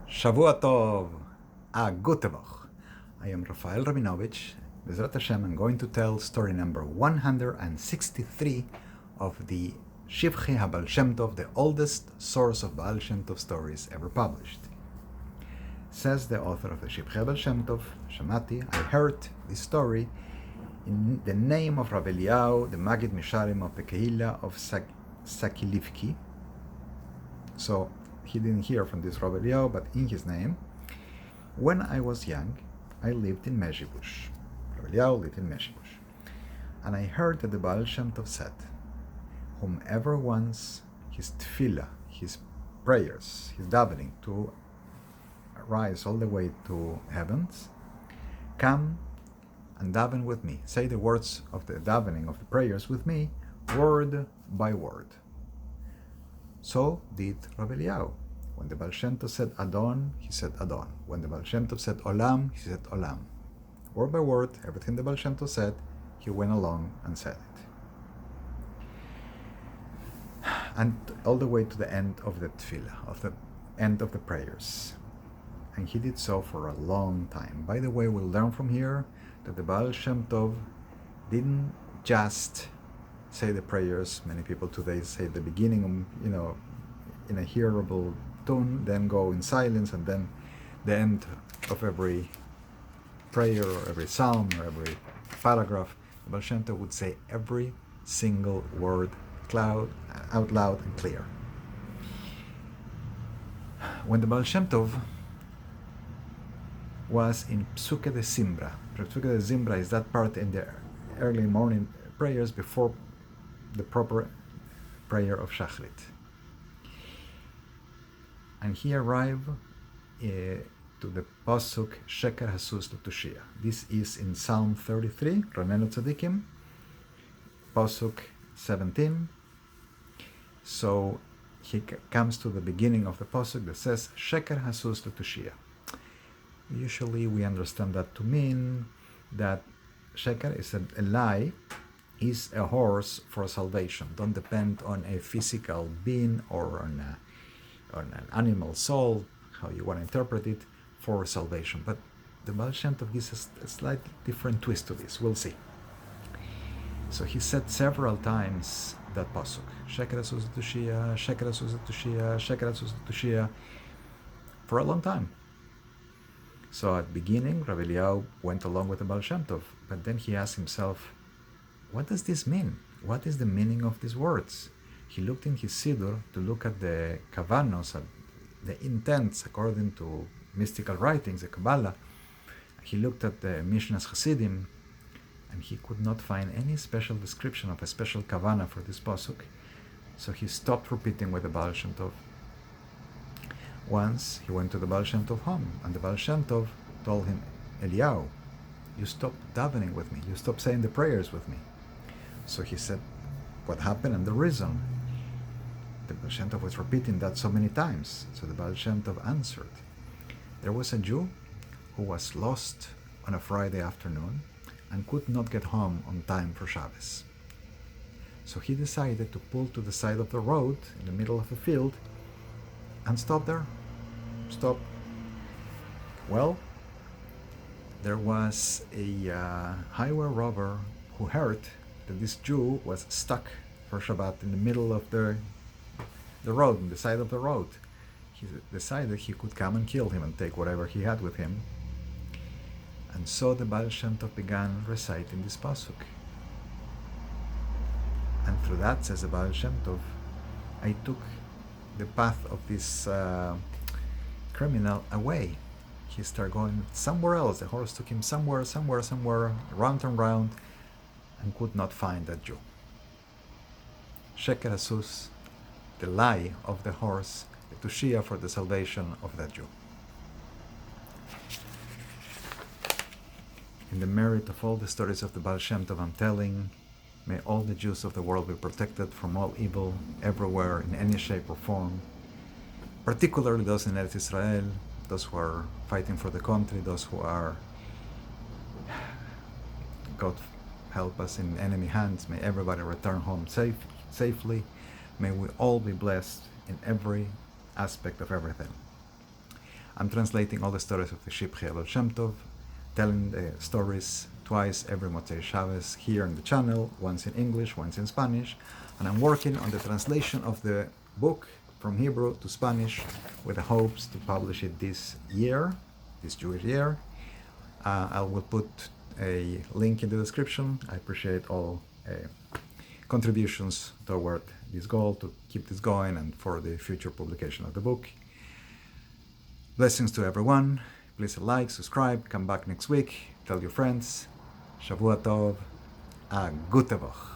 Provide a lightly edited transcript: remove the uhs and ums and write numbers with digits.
Shavua Tov, Gute Woche. I am Rafael Rabinovich. Bezrat Hashem, I'm going to tell story number 163 of the Shivchei HaBaal Shem Tov, the oldest source of Baal Shem Tov stories ever published. Says the author of the Shivchei HaBaal Shem Tov, Shamati, I heard this story in the name of Rav Eliyahu, the Magid Misharim of the Kehillah of Sakilivki. So he didn't hear from this Rav Eliyahu, but in his name. When I was young, I lived in Mezhibush. Rav Eliyahu lived in Mezhibush. And I heard that the Baal Shem Tov said, whomever wants his tefillah, his prayers, his davening to rise all the way to heavens, come and daven with me. Say the words of the davening of the prayers with me, word by word. So did Rav Eliyahu. When the Baal Shem Tov said Adon, he said Adon. When the Baal Shem Tov said Olam, he said Olam. Word by word, everything the Baal Shem Tov said, he went along and said it. And all the way to the end of the tefillah, of the end of the prayers. And he did so for a long time. By the way, we'll learn from here that the Baal Shem Tov didn't just say the prayers. Many people today say the beginning, in a hearable tone, then go in silence, and then the end of every prayer or every psalm or every paragraph, the Baal Shem Tov would say every single word out loud and clear. When the Baal Shem Tov was in Psuke de Zimbra. Psuke de Zimbra is that part in the early morning prayers before the proper prayer of Shachrit. And he arrived to the Pasuk Sheker Hasus L'Tushia. This is in Psalm 33, Ranenu Tzadikim, Pasuk 17. So he comes to the beginning of the Pasuk that says Sheker Hasus L'Tushia. Usually we understand that to mean that Sheker is a lie, is a horse for salvation. Don't depend on a physical being or on an animal soul, how you want to interpret it, for salvation. But the Baal Shem Tov gives us a slightly different twist to this. We'll see. So he said several times that pasuk, Sheker Hasus L'Tushia, Sheker Hasus L'Tushia, Sheker Hasus L'Tushia, for a long time. So at the beginning, Rav Eliyahu went along with the Baal Shem Tov, but then he asked himself, what does this mean? What is the meaning of these words? He looked in his Siddur to look at the kavanos, at the intents according to mystical writings, the Kabbalah. He looked at the Mishnah's Hasidim, and he could not find any special description of a special kavana for this pasuk. So he stopped repeating with the Baal Shem Tov. Once he went to the Baal Shem Tov home, and the Baal Shem Tov told him, Eliyahu, you stopped davening with me, you stopped saying the prayers with me. So he said, what happened and the reason? The Baal Shem Tov was repeating that so many times. So the Baal Shem Tov answered, there was a Jew who was lost on a Friday afternoon and could not get home on time for Shabbos. So he decided to pull to the side of the road in the middle of a field and stop there. Stop. Well, there was a highway robber who heard that this Jew was stuck for Shabbat in the middle of the road, on the side of the road. He decided he could come and kill him and take whatever he had with him. And so the Baal Shem Tov began reciting this pasuk. And through that, says the Baal Shem Tov, I took the path of this criminal away. He started going somewhere else. The horse took him somewhere, round and round, and could not find that Jew. Sheker Hasus, the lie of the horse, the Tushia for the salvation of that Jew. In the merit of all the stories of the Baal Shem Tov I'm telling, may all the Jews of the world be protected from all evil, everywhere, in any shape or form, particularly those in Eretz Israel, those who are fighting for the country, those who are, God help us, in enemy hands. May everybody return home safely. May we all be blessed in every aspect of everything. I'm translating all the stories of the Shivchei of Shem Tov, telling the stories twice every Motzei Shabbos here in the channel, once in English, once in Spanish, and I'm working on the translation of the book from Hebrew to Spanish with the hopes to publish it this year, this Jewish year. I will put a link in the description. I appreciate all contributions toward this goal to keep this going and for the future publication of the book. Blessings to everyone. Please like, subscribe, come back next week, tell your friends. Shavua Tov, a gute Woche.